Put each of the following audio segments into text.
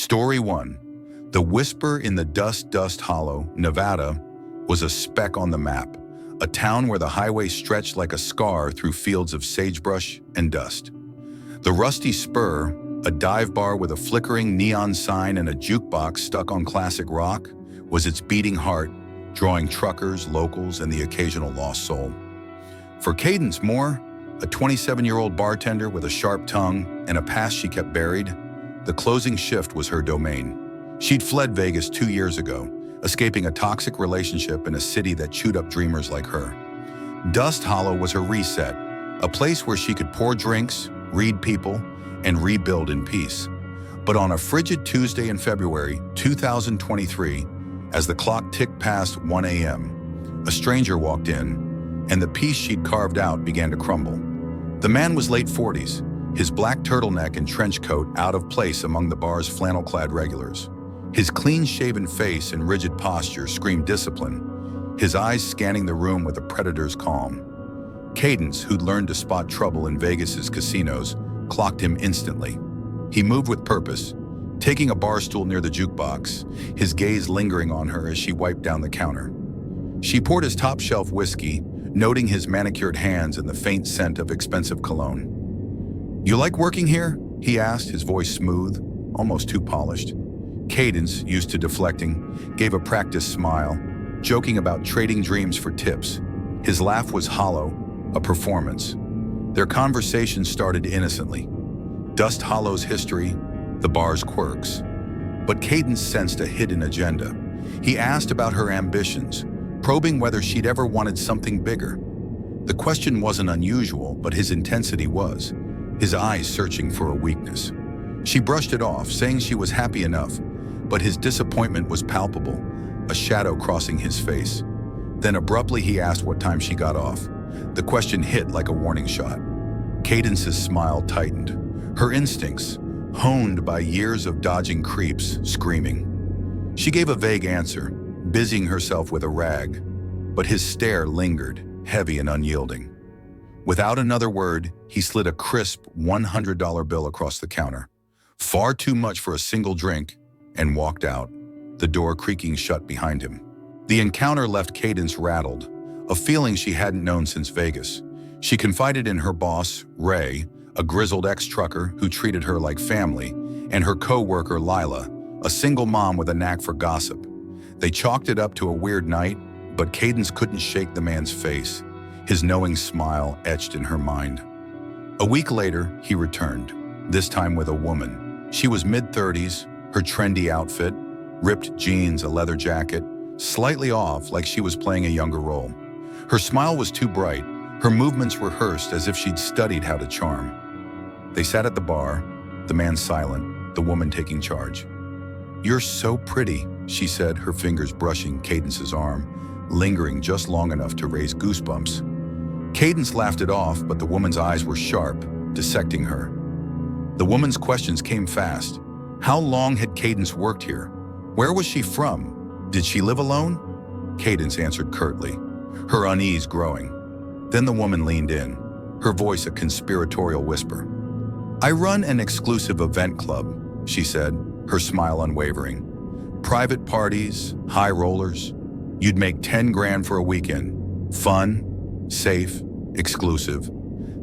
Story 1. The Whisper in the Dust Hollow, Nevada, was a speck on the map, a town where the highway stretched like a scar through fields of sagebrush and dust. The Rusty Spur, a dive bar with a flickering neon sign and a jukebox stuck on classic rock, was its beating heart, drawing truckers, locals, and the occasional lost soul. For Cadence Moore, a 27-year-old bartender with a sharp tongue and a past she kept buried, the closing shift was her domain. She'd fled Vegas 2 years ago, escaping a toxic relationship in a city that chewed up dreamers like her. Dust Hollow was her reset, a place where she could pour drinks, read people, and rebuild in peace. But on a frigid Tuesday in February 2023, as the clock ticked past 1 a.m., a stranger walked in, and the peace she'd carved out began to crumble. The man was late 40s, his black turtleneck and trench coat out of place among the bar's flannel-clad regulars. His clean-shaven face and rigid posture screamed discipline, his eyes scanning the room with a predator's calm. Cadence, who'd learned to spot trouble in Vegas's casinos, clocked him instantly. He moved with purpose, taking a bar stool near the jukebox, his gaze lingering on her as she wiped down the counter. She poured his top-shelf whiskey, noting his manicured hands and the faint scent of expensive cologne. "You like working here?" he asked, his voice smooth, almost too polished. Cadence, used to deflecting, gave a practiced smile, joking about trading dreams for tips. His laugh was hollow, a performance. Their conversation started innocently. Dust Hollow's history, the bar's quirks. But Cadence sensed a hidden agenda. He asked about her ambitions, probing whether she'd ever wanted something bigger. The question wasn't unusual, but his intensity was, his eyes searching for a weakness. She brushed it off, saying she was happy enough, but his disappointment was palpable, a shadow crossing his face. Then abruptly he asked what time she got off. The question hit like a warning shot. Cadence's smile tightened, her instincts, honed by years of dodging creeps, screaming. She gave a vague answer, busying herself with a rag, but his stare lingered, heavy and unyielding. Without another word, he slid a crisp $100 bill across the counter, far too much for a single drink, and walked out, the door creaking shut behind him. The encounter left Cadence rattled, a feeling she hadn't known since Vegas. She confided in her boss, Ray, a grizzled ex-trucker who treated her like family, and her co-worker, Lila, a single mom with a knack for gossip. They chalked it up to a weird night, but Cadence couldn't shake the man's face, his knowing smile etched in her mind. A week later, he returned, this time with a woman. She was mid-30s, her trendy outfit, ripped jeans, a leather jacket, slightly off like she was playing a younger role. Her smile was too bright, her movements rehearsed as if she'd studied how to charm. They sat at the bar, the man silent, the woman taking charge. "You're so pretty," she said, her fingers brushing Cadence's arm, lingering just long enough to raise goosebumps. Cadence laughed it off, but the woman's eyes were sharp, dissecting her. The woman's questions came fast. How long had Cadence worked here? Where was she from? Did she live alone? Cadence answered curtly, her unease growing. Then the woman leaned in, her voice a conspiratorial whisper. "I run an exclusive event club," she said, her smile unwavering. "Private parties, high rollers. You'd make 10 grand for a weekend. Fun, safe, exclusive."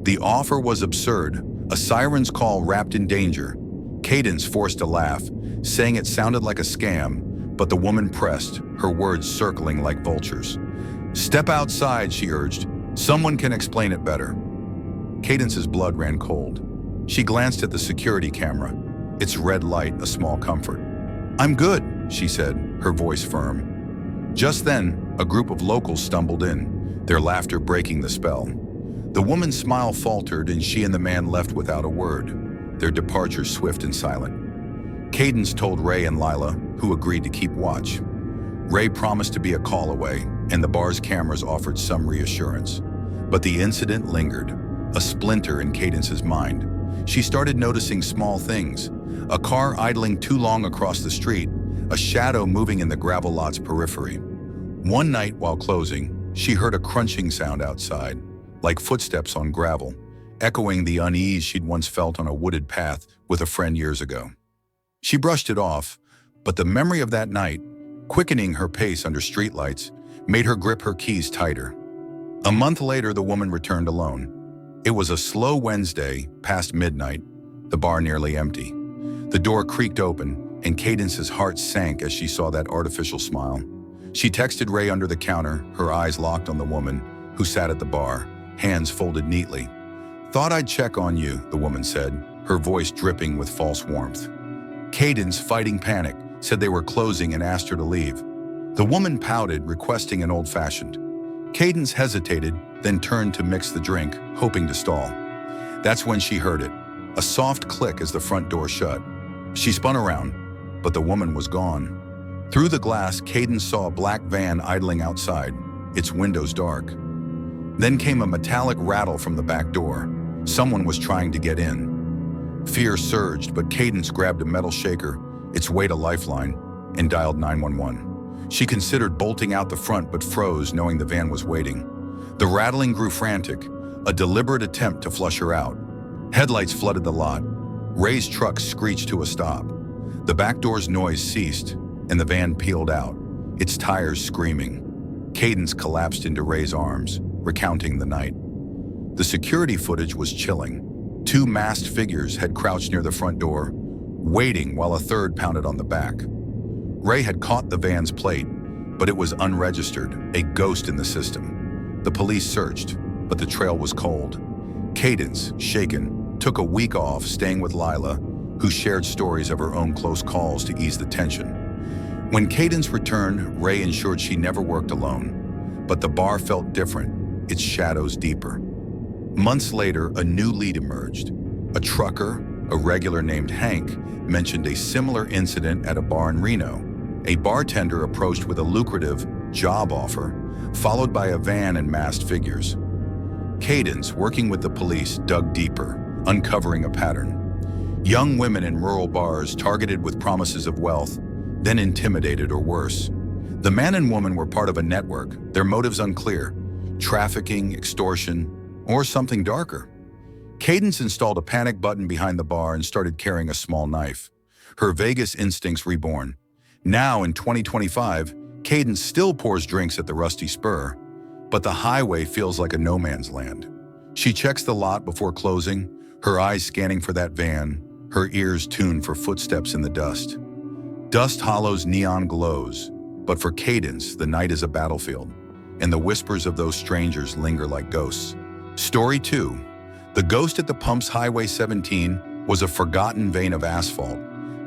The offer was absurd, a siren's call wrapped in danger. Cadence forced a laugh, saying it sounded like a scam, but the woman pressed, her words circling like vultures. "Step outside," she urged. "Someone can explain it better." Cadence's blood ran cold. She glanced at the security camera, its red light a small comfort. "I'm good," she said, her voice firm. Just then, a group of locals stumbled in, their laughter breaking the spell. The woman's smile faltered and she and the man left without a word, their departure swift and silent. Cadence told Ray and Lila, who agreed to keep watch. Ray promised to be a call away, and the bar's cameras offered some reassurance. But the incident lingered, a splinter in Cadence's mind. She started noticing small things, a car idling too long across the street, a shadow moving in the gravel lot's periphery. One night while closing, she heard a crunching sound outside, like footsteps on gravel, echoing the unease she'd once felt on a wooded path with a friend years ago. She brushed it off, but the memory of that night, quickening her pace under streetlights, made her grip her keys tighter. A month later, the woman returned alone. It was a slow Wednesday, past midnight, the bar nearly empty. The door creaked open, and Cadence's heart sank as she saw that artificial smile. She texted Ray under the counter, her eyes locked on the woman who sat at the bar, hands folded neatly. "Thought I'd check on you," the woman said, her voice dripping with false warmth. Cadence, fighting panic, said they were closing and asked her to leave. The woman pouted, requesting an old-fashioned. Cadence hesitated, then turned to mix the drink, hoping to stall. That's when she heard it, a soft click as the front door shut. She spun around, but the woman was gone. Through the glass, Cadence saw a black van idling outside, its windows dark. Then came a metallic rattle from the back door. Someone was trying to get in. Fear surged, but Cadence grabbed a metal shaker, its weight a lifeline, and dialed 911. She considered bolting out the front but froze, knowing the van was waiting. The rattling grew frantic, a deliberate attempt to flush her out. Headlights flooded the lot. Ray's truck screeched to a stop. The back door's noise ceased, and the van peeled out, its tires screaming. Cadence collapsed into Ray's arms, recounting the night. The security footage was chilling. Two masked figures had crouched near the front door, waiting while a third pounded on the back. Ray had caught the van's plate, but it was unregistered, a ghost in the system. The police searched, but the trail was cold. Cadence, shaken, took a week off staying with Lila, who shared stories of her own close calls to ease the tension. When Cadence returned, Ray ensured she never worked alone. But the bar felt different, its shadows deeper. Months later, a new lead emerged. A trucker, a regular named Hank, mentioned a similar incident at a bar in Reno. A bartender approached with a lucrative job offer, followed by a van and masked figures. Cadence, working with the police, dug deeper, uncovering a pattern. Young women in rural bars targeted with promises of wealth, then intimidated or worse. The man and woman were part of a network, their motives unclear: trafficking, extortion, or something darker. Cadence installed a panic button behind the bar and started carrying a small knife, her Vegas instincts reborn. Now, in 2025, Cadence still pours drinks at the Rusty Spur, but the highway feels like a no man's land. She checks the lot before closing, her eyes scanning for that van, her ears tuned for footsteps in the dust. Dust Hollow's neon glows, but for Cadence, the night is a battlefield, and the whispers of those strangers linger like ghosts. Story 2. The ghost at the pumps. Highway 17 was a forgotten vein of asphalt,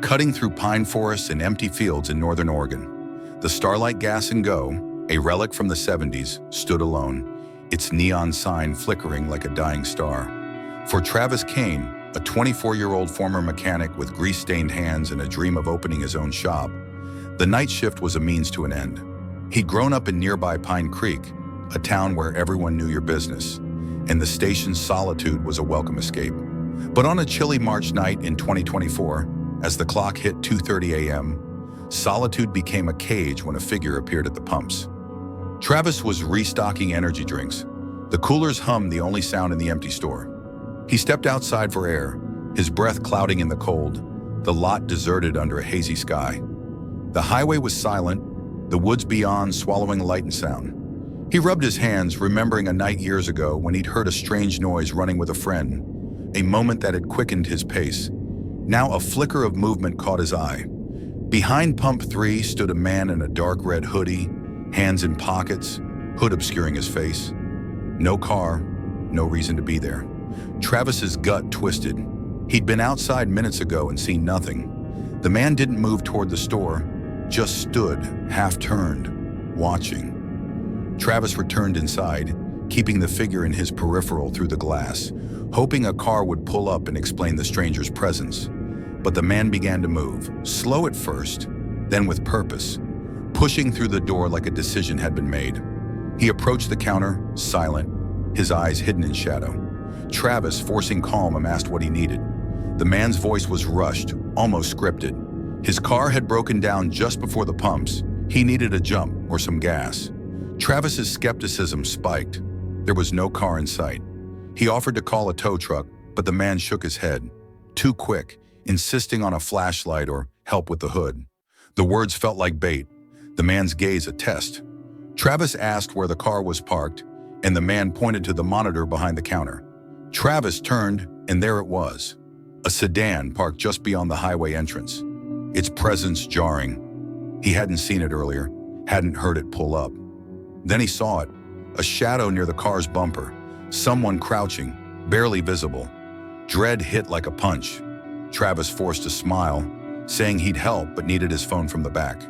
cutting through pine forests and empty fields in northern Oregon. The Starlight Gas and Go, a relic from the 70s, stood alone, its neon sign flickering like a dying star. For Travis Kane, a 24-year-old former mechanic with grease-stained hands and a dream of opening his own shop, the night shift was a means to an end. He'd grown up in nearby Pine Creek, a town where everyone knew your business, and the station's solitude was a welcome escape. But on a chilly March night in 2024, as the clock hit 2:30 a.m., solitude became a cage when a figure appeared at the pumps. Travis was restocking energy drinks. The coolers hummed, the only sound in the empty store. He stepped outside for air, his breath clouding in the cold, the lot deserted under a hazy sky. The highway was silent, the woods beyond swallowing light and sound. He rubbed his hands, remembering a night years ago when he'd heard a strange noise running with a friend, a moment that had quickened his pace. Now a flicker of movement caught his eye. Behind Pump 3 stood a man in a dark red hoodie, hands in pockets, hood obscuring his face. No car, no reason to be there. Travis's gut twisted. He'd been outside minutes ago and seen nothing. The man didn't move toward the store, just stood, half-turned, watching. Travis returned inside, keeping the figure in his peripheral through the glass, hoping a car would pull up and explain the stranger's presence. But the man began to move, slow at first, then with purpose, pushing through the door like a decision had been made. He approached the counter, silent, his eyes hidden in shadow. Travis, forcing calm, asked what he needed. The man's voice was rushed, almost scripted. His car had broken down just before the pumps. He needed a jump or some gas. Travis's skepticism spiked. There was no car in sight. He offered to call a tow truck, but the man shook his head. Too quick. insisting on a flashlight or help with the hood. The words felt like bait, the man's gaze a test. Travis asked where the car was parked, and the man pointed to the monitor behind the counter. Travis turned, and there it was, a sedan parked just beyond the highway entrance, its presence jarring. He hadn't seen it earlier, hadn't heard it pull up. Then he saw it, a shadow near the car's bumper, someone crouching, barely visible. Dread hit like a punch. Travis forced a smile, saying he'd help but needed his phone from the back.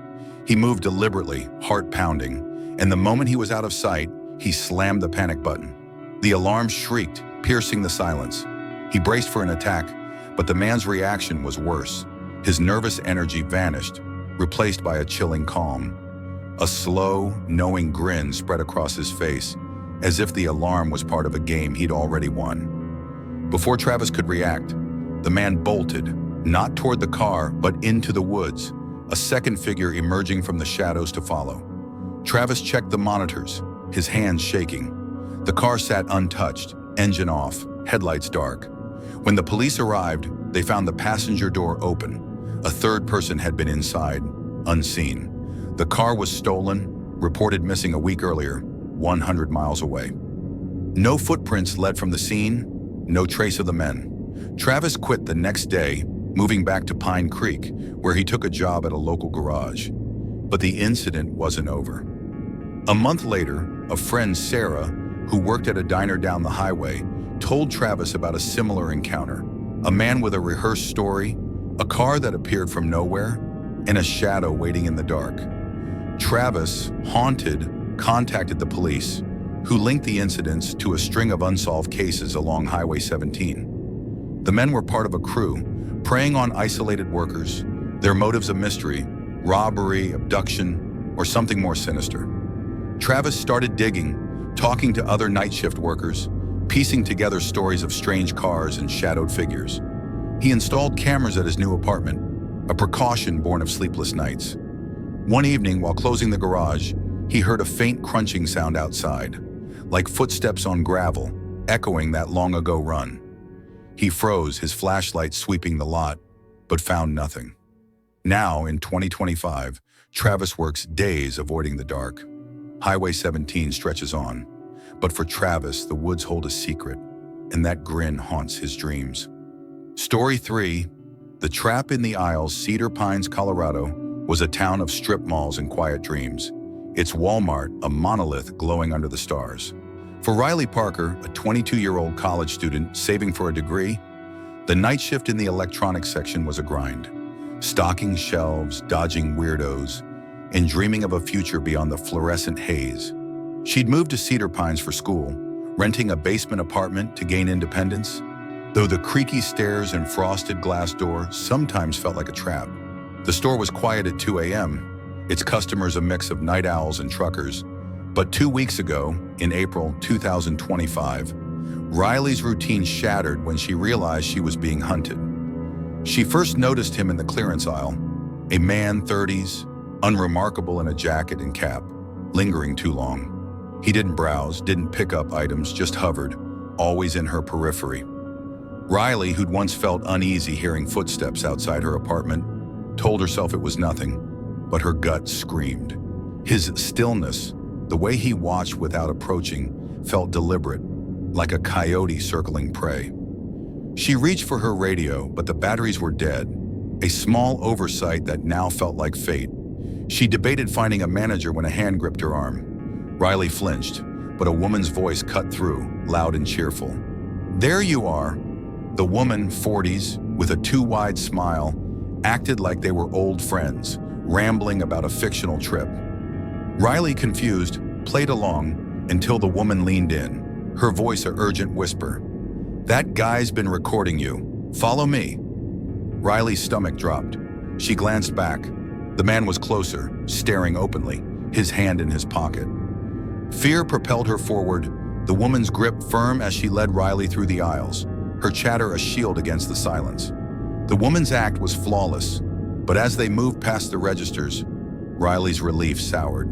He moved deliberately, heart pounding, and the moment he was out of sight, he slammed the panic button. The alarm shrieked, piercing the silence. He braced for an attack, but the man's reaction was worse. His nervous energy vanished, replaced by a chilling calm. A slow, knowing grin spread across his face, as if the alarm was part of a game he'd already won. Before Travis could react, the man bolted, not toward the car, but into the woods, a second figure emerging from the shadows to follow. Travis checked the monitors, his hands shaking. The car sat untouched, engine off, headlights dark. When the police arrived, they found the passenger door open. A third person had been inside, unseen. The car was stolen, reported missing a week earlier, 100 miles away. No footprints led from the scene, no trace of the men. Travis quit the next day, moving back to Pine Creek, where he took a job at a local garage. But the incident wasn't over. A month later, a friend, Sarah, who worked at a diner down the highway, told Travis about a similar encounter. A man with a rehearsed story, a car that appeared from nowhere, and a shadow waiting in the dark. Travis, haunted, contacted the police, who linked the incidents to a string of unsolved cases along Highway 17. The men were part of a crew, preying on isolated workers, their motives a mystery, robbery, abduction, or something more sinister. Travis started digging, talking to other night shift workers, piecing together stories of strange cars and shadowed figures. He installed cameras at his new apartment, a precaution born of sleepless nights. One evening, while closing the garage, he heard a faint crunching sound outside, like footsteps on gravel, echoing that long-ago run. He froze, his flashlight sweeping the lot, but found nothing. Now, in 2025, Travis works days avoiding the dark. Highway 17 stretches on, but for Travis, the woods hold a secret, and that grin haunts his dreams. Story 3, The Trap in the Isles, Cedar Pines, Colorado, was a town of strip malls and quiet dreams. Its Walmart, a monolith glowing under the stars. For Riley Parker, a 22-year-old college student saving for a degree, the night shift in the electronics section was a grind. Stocking shelves, dodging weirdos, and dreaming of a future beyond the fluorescent haze. She'd moved to Cedar Pines for school, renting a basement apartment to gain independence, though the creaky stairs and frosted glass door sometimes felt like a trap. The store was quiet at 2 a.m., its customers a mix of night owls and truckers. But 2 weeks ago, in April 2025, Riley's routine shattered when she realized she was being hunted. She first noticed him in the clearance aisle, a man, 30s, unremarkable in a jacket and cap, lingering too long. He didn't browse, didn't pick up items, just hovered, always in her periphery. Riley, who'd once felt uneasy hearing footsteps outside her apartment, told herself it was nothing, but her gut screamed. His stillness, the way he watched without approaching, felt deliberate, like a coyote circling prey. She reached for her radio, but the batteries were dead, a small oversight that now felt like fate. She debated finding a manager when a hand gripped her arm. Riley flinched, but a woman's voice cut through, loud and cheerful. "There you are." The woman, 40s, with a too-wide smile, acted like they were old friends, rambling about a fictional trip. Riley, confused, played along until the woman leaned in, her voice an urgent whisper. "That guy's been recording you. Follow me." Riley's stomach dropped. She glanced back. The man was closer, staring openly, his hand in his pocket. Fear propelled her forward, the woman's grip firm as she led Riley through the aisles, her chatter a shield against the silence. The woman's act was flawless, but as they moved past the registers, Riley's relief soured.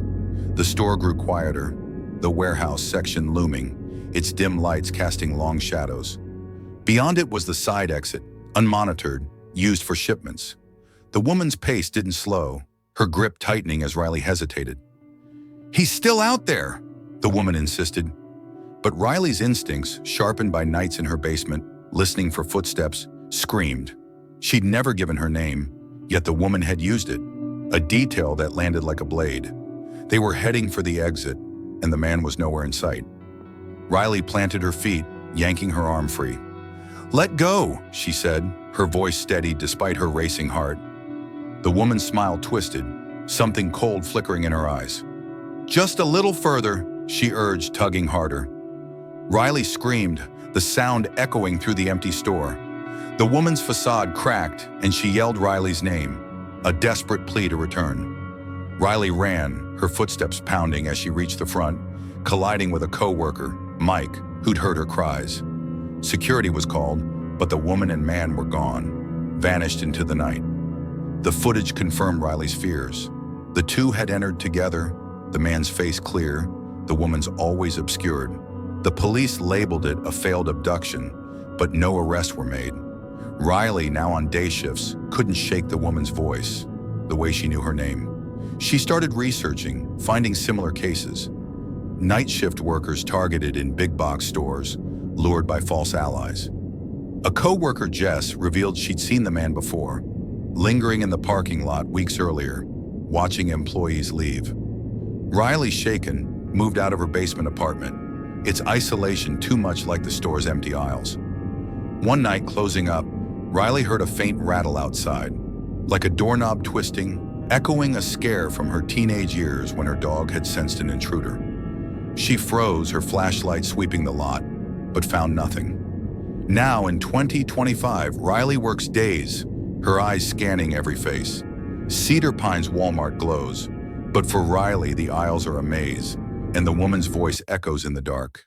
The store grew quieter, the warehouse section looming, its dim lights casting long shadows. Beyond it was the side exit, unmonitored, used for shipments. The woman's pace didn't slow, her grip tightening as Riley hesitated. "He's still out there," the woman insisted. But Riley's instincts, sharpened by nights in her basement, listening for footsteps, screamed. She'd never given her name, yet the woman had used it, a detail that landed like a blade. They were heading for the exit, and the man was nowhere in sight. Riley planted her feet, yanking her arm free. "Let go," she said, her voice steady despite her racing heart. The woman's smile twisted, something cold flickering in her eyes. "Just a little further," she urged, tugging harder. Riley screamed, the sound echoing through the empty store. The woman's facade cracked, and she yelled Riley's name, a desperate plea to return. Riley ran, her footsteps pounding as she reached the front, colliding with a co-worker, Mike, who'd heard her cries. Security was called, but the woman and man were gone, vanished into the night. The footage confirmed Riley's fears. The two had entered together, the man's face clear, the woman's always obscured. The police labeled it a failed abduction, but no arrests were made. Riley, now on day shifts, couldn't shake the woman's voice, the way she knew her name. She started researching, finding similar cases. Night shift workers targeted in big box stores, lured by false allies. A co-worker, Jess, revealed she'd seen the man before, lingering in the parking lot weeks earlier, watching employees leave. Riley, shaken, moved out of her basement apartment, its isolation too much like the store's empty aisles. One night, closing up, Riley heard a faint rattle outside, like a doorknob twisting, echoing a scare from her teenage years when her dog had sensed an intruder. She froze, her flashlight sweeping the lot, but found nothing. Now, in 2025, Riley works days, her eyes scanning every face. Cedar Pine's Walmart glows, but for Riley, the aisles are a maze, and the woman's voice echoes in the dark.